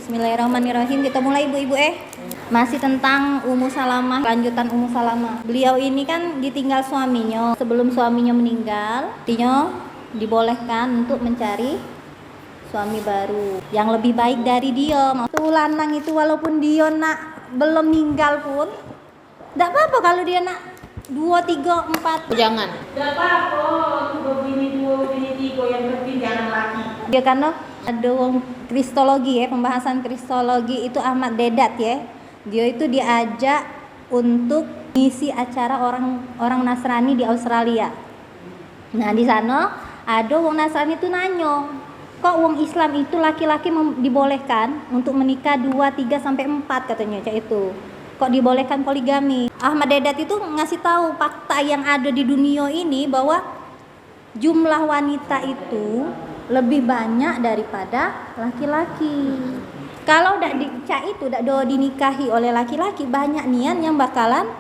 Bismillahirrahmanirrahim. Kita mulai ibu-ibu Masih tentang Ummu Salamah, lanjutan Ummu Salamah. Beliau ini kan ditinggal suaminya. Sebelum suaminya meninggal, dia dibolehkan untuk mencari suami baru yang lebih baik dari dia. Tuh lanang itu walaupun dia belum meninggal pun tidak apa-apa kalau dia 2, 3, 4. Jangan. Tidak apa-apa, bini 2, bini 3 yang penting jangan laki. Ya karena ada kristologi pembahasan kristologi itu Ahmad Deedat dia itu diajak untuk ngisi acara orang Nasrani di Australia. Nah di sana ada wong Nasrani itu nanya, kok wong Islam itu laki-laki dibolehkan untuk menikah 2, 3 sampai 4 katanya itu. Kok dibolehkan poligami? Ahmad Deedat itu ngasih tahu fakta yang ada di dunia ini bahwa jumlah wanita itu lebih banyak daripada laki-laki. Kalau udah udah dinikahi oleh laki-laki, banyak nian yang bakalan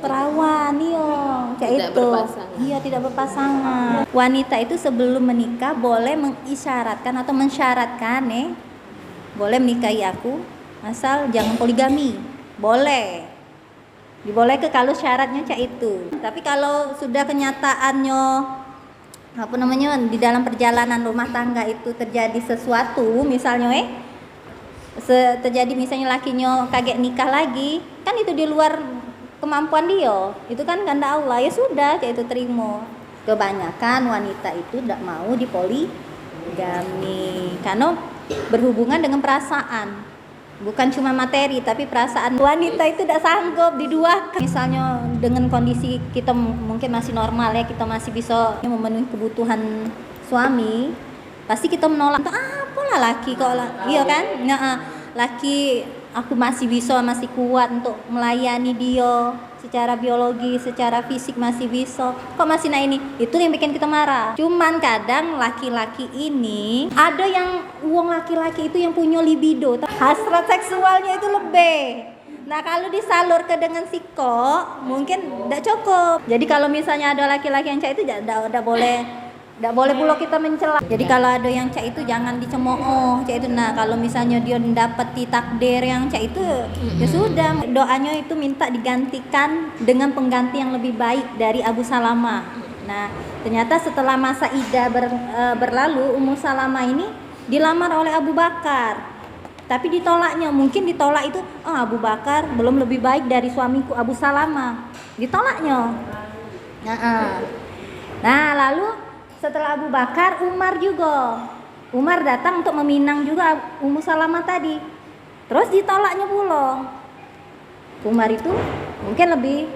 perawan Tidak berpasangan. Iya, tidak berpasangan. Wanita itu sebelum menikah boleh mengisyaratkan atau mensyaratkan boleh menikahi aku asal jangan poligami. Boleh. Dibolehkan kalau syaratnya itu. Tapi kalau sudah kenyataannya di dalam perjalanan rumah tangga itu terjadi sesuatu, misalnya terjadi misalnya lakinya kaget nikah lagi, kan itu di luar kemampuan dia, itu kan kehendak Allah, ya sudah itu terima. Kebanyakan wanita itu tidak mau dipoligami karena berhubungan dengan perasaan, bukan cuma materi tapi perasaan. Wanita itu tidak sanggup diduakan. Misalnya dengan kondisi kita mungkin masih normal kita masih bisa memenuhi kebutuhan suami, pasti kita menolak. Apalah laki kok iya kan? Laki aku masih kuat untuk melayani dia secara biologi, secara fisik masih bisa. Kok masih ini? Itu yang bikin kita marah. Cuman kadang laki-laki ini ada yang laki-laki itu yang punya libido, hasrat seksualnya itu lebih. Nah kalau disalurkan dengan siko mungkin tidak cukup. Jadi kalau misalnya ada laki-laki yang cak itu tidak boleh pula kita mencela. Jadi kalau ada yang cak itu jangan dicemooh cak itu. Nah kalau misalnya dia mendapati takdir yang cak itu ya sudah, doanya itu minta digantikan dengan pengganti yang lebih baik dari Abu Salamah. Nah ternyata setelah masa iddah berlalu, Ummu Salamah ini dilamar oleh Abu Bakar. Tapi ditolaknya, mungkin ditolak itu Abu Bakar belum lebih baik dari suamiku Abu Salamah. Ditolaknya. Nah lalu setelah Abu Bakar, Umar datang untuk meminang juga Ummu Salamah tadi. Terus ditolaknya pula. Umar itu mungkin lebih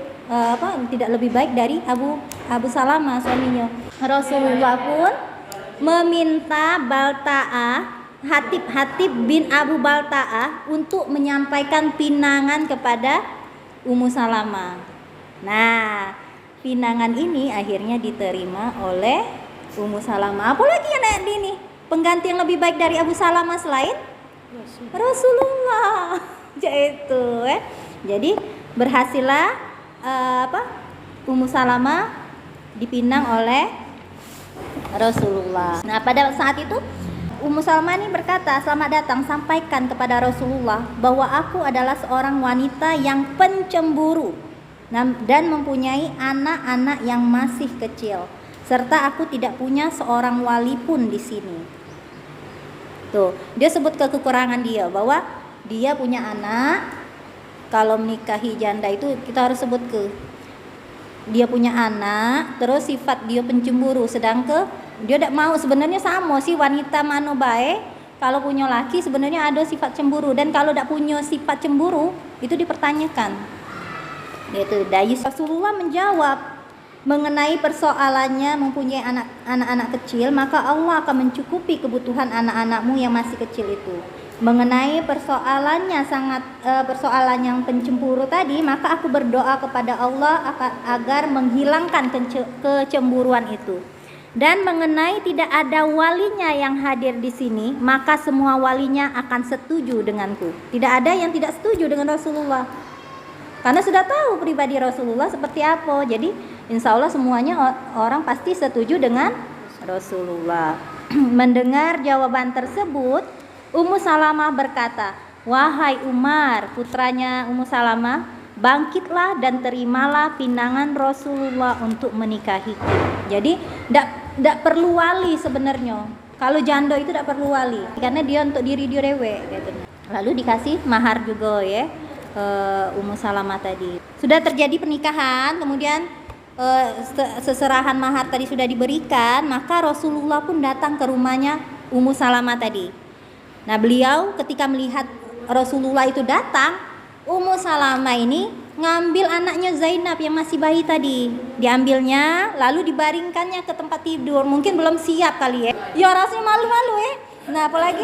tidak lebih baik dari Abu Salamah suaminya. Rasulullah pun meminta Hatib bin Abu Balta'ah untuk menyampaikan pinangan kepada Ummu Salamah. Nah, pinangan ini akhirnya diterima oleh Ummu Salamah. Apalagi yang ini pengganti yang lebih baik dari Abu Salamah selain Rasulullah. Jadi berhasillah Ummu Salamah dipinang oleh Rasulullah. Nah, pada saat itu Ummu Salamah ini berkata, "Selamat datang, sampaikan kepada Rasulullah bahwa aku adalah seorang wanita yang pencemburu dan mempunyai anak-anak yang masih kecil, serta aku tidak punya seorang wali pun di sini." Tuh, dia sebut kekurangan dia bahwa dia punya anak. Kalau menikahi janda itu kita harus sebut dia punya anak, terus sifat dia pencemburu, sedangkan dia tidak mau. Sebenarnya sama sih wanita mana baik, kalau punya laki sebenarnya ada sifat cemburu, dan kalau tidak punya sifat cemburu itu dipertanyakan. Rasulullah menjawab mengenai persoalannya mempunyai anak-anak kecil, maka Allah akan mencukupi kebutuhan anak-anakmu yang masih kecil itu. Mengenai persoalan yang pencemburu tadi, maka aku berdoa kepada Allah agar menghilangkan kecemburuan itu. Dan mengenai tidak ada walinya yang hadir di sini, maka semua walinya akan setuju denganku. Tidak ada yang tidak setuju dengan Rasulullah, karena sudah tahu pribadi Rasulullah seperti apa. Jadi insya Allah semuanya orang pasti setuju dengan Rasulullah. Mendengar jawaban tersebut, Ummu Salamah berkata, "Wahai Umar, putranya Ummu Salamah, bangkitlah dan terimalah pinangan Rasulullah untuk menikahiku." Jadi tidak perlu wali sebenarnya. Kalau janda itu tidak perlu wali, karena dia untuk diri dia dewe gitu. Lalu dikasih mahar juga ya, Ummu Salamah tadi. Sudah terjadi pernikahan, kemudian seserahan mahar tadi sudah diberikan, maka Rasulullah pun datang ke rumahnya Ummu Salamah tadi. Nah, beliau ketika melihat Rasulullah itu datang, Ummu Salamah ini ngambil anaknya Zainab yang masih bayi tadi, diambilnya lalu dibaringkannya ke tempat tidur. Mungkin belum siap kali ya. Ya rasanya malu-malu ya. Nah, apalagi